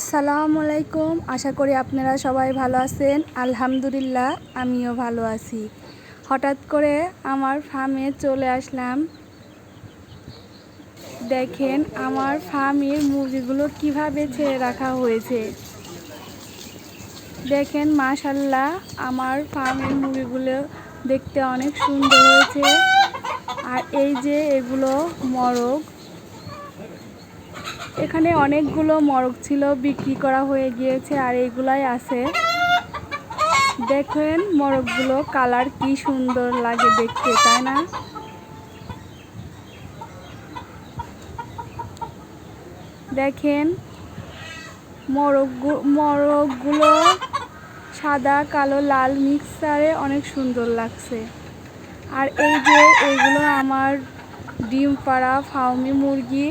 আসসালামু আলাইকুম। আশা করি আপনারা সবাই ভালো আছেন। আলহামদুলিল্লাহ আমিও ভালো আছি। হঠাৎ করে আমার ফার্মে চলে আসলাম। দেখেন আমার ফার্মের মুরগিগুলো কিভাবে ছেড়ে রাখা হয়েছে। দেখেন মাশাআল্লাহ আমার ফার্মের মুরগিগুলো দেখতে অনেক সুন্দর হয়েছে। আর এই যে এগুলো মোরগ, এখানে অনেকগুলো মোরগ ছিল, বিক্রি করা হয়ে গিয়েছে আর এইগুলাই আছে। দেখেন মোরগগুলো কালার কি সুন্দর লাগে দেখতে, তাই না? দেখেন মোরগগুলো সাদা কালো লাল মিক্সারে অনেক সুন্দর লাগছে। আর এই যে এইগুলো আমার ডিম পাড়া ফার্মি মুরগি,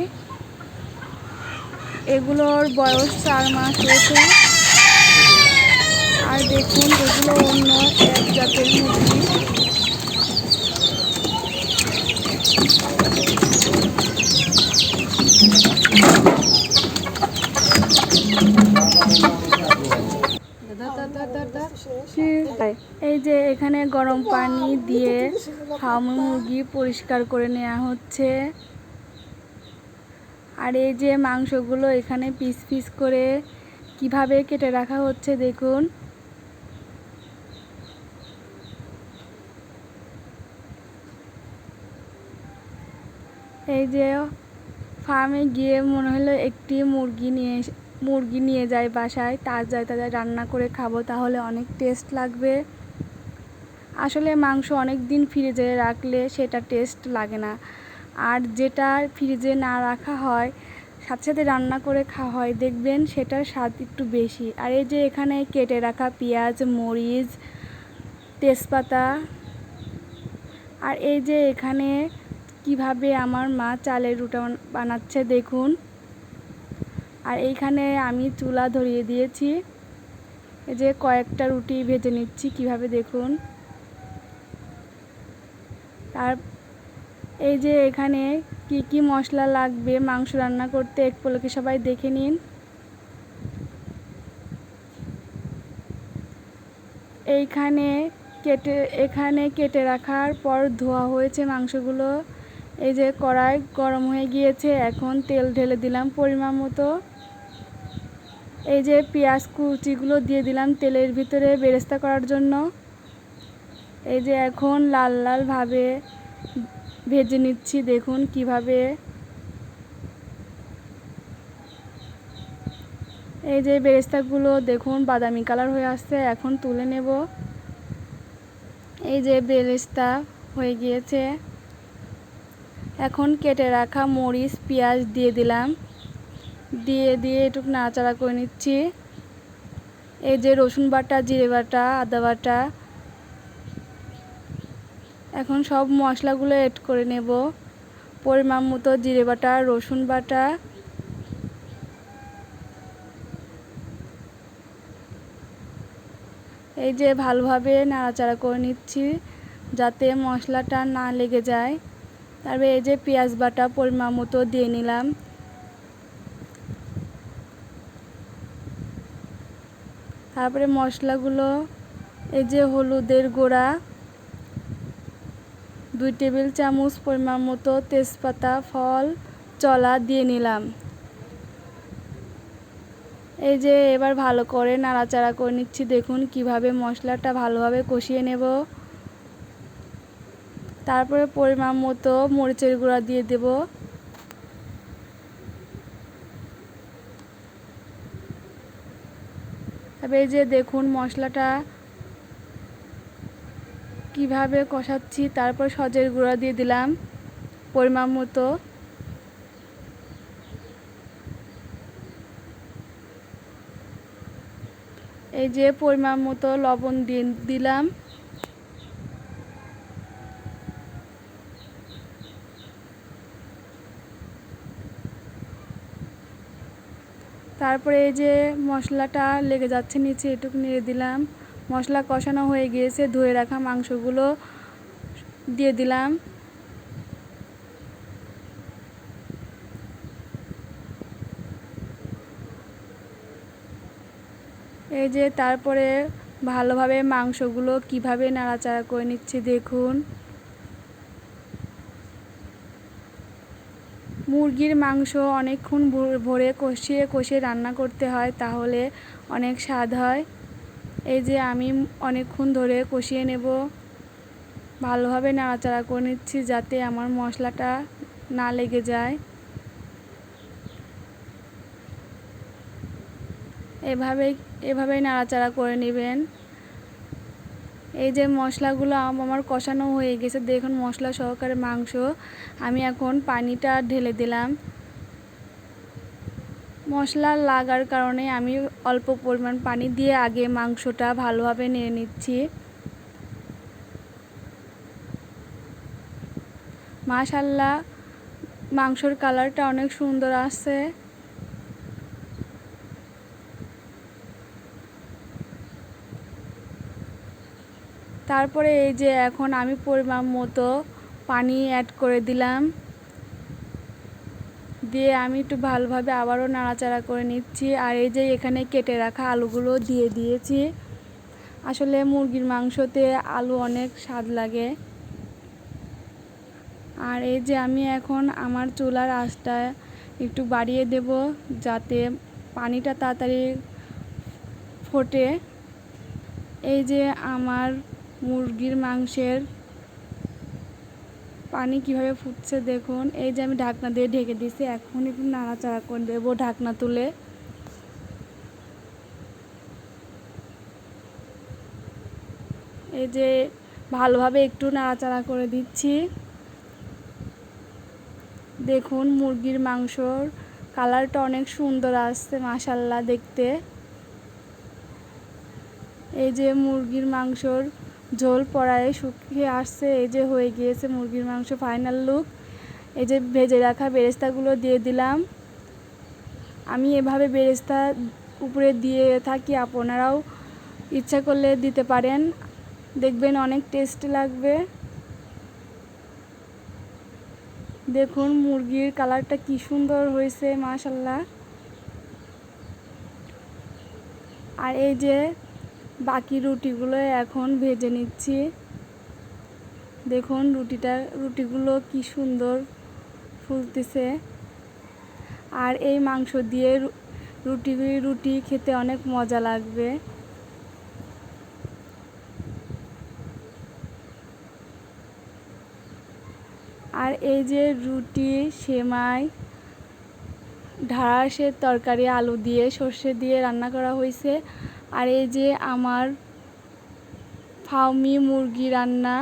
এগুলোর বয়স 4 মাস হয়েছে। আর দেখুন এগুলো অন্য এক জাতের মুরগি। এই যে এখানে গরম পানি দিয়ে ফার্মি মুরগি পরিষ্কার করে নেওয়া হচ্ছে। আর এই যে মাংসগুলো এখানে পিস পিস করে কিভাবে কেটে রাখা হচ্ছে দেখুন। এই যে ফার্মে গিয়ে মনে হলো একটি মুরগি নিয়ে যাই বাসায়, তাজা রান্না করে খাবো, তাহলে অনেক টেস্ট লাগবে। আসলে মাংস অনেক দিন ফ্রিজে রাখলে সেটা টেস্ট লাগে না, আর যেটা ফ্রিজে না রাখা হয় সাথে সাথে রান্না করে খাওয়া হয়, দেখবেন সেটার স্বাদ একটু বেশি। আর এই যে এখানে কেটে রাখা পেঁয়াজ, মরিচ, তেজপাতা, আর এই যে এখানে কিভাবে আমার মা চালের রুটি বানাচ্ছে দেখুন। আর এইখানে আমি চুলা ধরিয়ে দিয়েছি, এই যে কয়েকটা রুটি ভেজে নিচ্ছি কিভাবে দেখুন। আর এই যে এখানে কি কি মশলা লাগবে মাংস রান্না করতে এক পলকে সবাই দেখে নিন। এখানে কেটে রাখার পর ধোয়া হয়েছে মাংসগুলো। এই যে কড়াই গরম হয়ে গিয়েছে, এখন তেল ঢেলে দিলাম পরিমাণ মতো। এই যে পেঁয়াজ কুচিগুলো দিয়ে দিলাম তেলের ভিতরে বেরেস্তা করার জন্য। এই যে এখন লাল লাল ভাবে ভেজে নিচ্ছি দেখুন কিভাবে। এই যে বেরেস্তাগুলো দেখুন বাদামি কালার হয়ে আসছে, এখন তুলে নেব। এই যে বেরেস্তা হয়ে গিয়েছে, এখন কেটে রাখা মরিচ পেঁয়াজ দিয়ে দিলাম, দিয়ে একটু নাড়াচাড়া করে নিচ্ছি। এই যে রসুন বাটা, জিরে বাটা, আদা বাটা, এখন সব মশলাগুলো এড করে নেব। পরিমাণ মতো জিরে বাটা, রসুন বাটা, এই যে ভালোভাবে নাড়াচাড়া করে নিচ্ছি যাতে মশলাটা না লেগে যায়। তারপরে এই যে পেঁয়াজ বাটা পরিমাণ মতো দিয়ে নিলাম। তারপরে মশলাগুলো, এই যে হলুদের গুঁড়া 2 টেবিল চামচ পরিমাণ মতো, তেজপাতা, ফল, চলা দিয়ে নিলাম। এই যে এবার ভালো করে নাড়াচাড়া করে নিচ্ছি দেখুন কিভাবে মশলাটা ভালোভাবে কষিয়ে নেব। তারপরে পরিমাণ মতো মরিচের গুঁড়া দিয়ে দেব। তবে এই যে দেখুন মশলাটা কিভাবে কষাচ্ছি। তারপর সজের গুঁড়া দিয়ে দিলাম পরিমাণ মতো। এই যে পরিমাণ মতো লবণ দিয়ে দিলাম। তারপরে এই যে মশলাটা লেগে যাচ্ছে নিচে, এটুকু নেড়ে দিলাম। মশলা কষানো হয়ে গিয়েছে, ধুয়ে রাখা মাংসগুলো দিয়ে দিলাম। এই যে তারপরে ভালোভাবে মাংসগুলো কিভাবে নাড়াচাড়া করে নিচ্ছি দেখুন। মুরগির মাংস অনেকক্ষণ ভরে কষিয়ে কষিয়ে রান্না করতে হয়, তাহলে অনেক স্বাদ হয়। এই যে আমি অনেকক্ষণ ধরে কষিয়ে নেব, ভালোভাবে নাড়াচাড়া করে নিচ্ছি যাতে আমার মশলাটা না লেগে যায়। এভাবেই নাড়াচাড়া করে নেবেন। এই যে মশলাগুলো আমার কষানো হয়ে গেছে, দেখুন মশলা সহকারে মাংস। আমি এখন পানিটা ঢেলে দিলাম। মশলা লাগার কারণে আমি অল্প পরিমাণ পানি দিয়ে আগে মাংসটা ভালোভাবে নেড়ে নিচ্ছি। মাশাআল্লাহ, মাংসর কালারটা অনেক সুন্দর আসছে। তারপরে এই যে এখন আমি পরিমাণ মতো পানি অ্যাড করে দিলাম, দিয়ে আমি একটু ভালোভাবে আবারও নাড়াচাড়া করে নিচ্ছি। আর এই যে এখানে কেটে রাখা আলুগুলো দিয়ে দিয়েছি। আসলে মুরগির মাংসতে আলু অনেক স্বাদ লাগে। আর এই যে আমি এখন আমার চুলার আঁচটা একটু বাড়িয়ে দেব যাতে পানিটা তাড়াতাড়ি ফোটে। এই যে আমার মুরগির মাংসের পানি কিভাবে ফুটছে দেখুন। এই যে আমি ঢাকনা দিয়ে ঢেকে দিয়েছি, এখন একটু নাড়াচাড়া করে দেব ঢাকনা তুলে। এই যে ভালোভাবে একটু নাড়াচাড়া করে দিচ্ছি। দেখুন মুরগির মাংসর কালারটা অনেক সুন্দর আসছে মাশাআল্লাহ দেখতে। এই যে মুরগির মাংসর ঝোল পড়ায় শুকিয়ে আসছে, এই যে হয়ে গিয়েছে মুরগির মাংস ফাইনাল লুক। এই যে ভেজে রাখা বেরেস্তাগুলো দিয়ে দিলাম। আমি এভাবে বেরেস্তা উপরে দিয়ে থাকি, আপনারাও ইচ্ছা করলে দিতে পারেন, দেখবেন অনেক টেস্টি লাগবে। দেখুন মুরগির কালারটা কি সুন্দর হয়েছে মাশাআল্লাহ। আর এই যে বাকি রুটিগুলো এখন ভেজে নিচ্ছি। দেখুন রুটিগুলো কি সুন্দর ফুলতেছে। আর এই মাংস দিয়ে রুটি খেতে অনেক মজা লাগবে। আর এই যে রুটি, সেমাই, ঢ্যাঁড়সের তরকারি আলু দিয়ে সর্ষে দিয়ে রান্না করা হয়েছে। আর এই যে আমার ফার্মি মুরগি রান্না।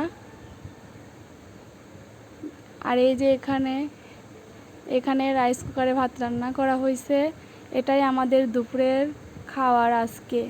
আর এই যে এখানে রাইস কুকারে ভাত রান্না করা হয়েছে। এটাই আমাদের দুপুরের খাওয়ার আজকে।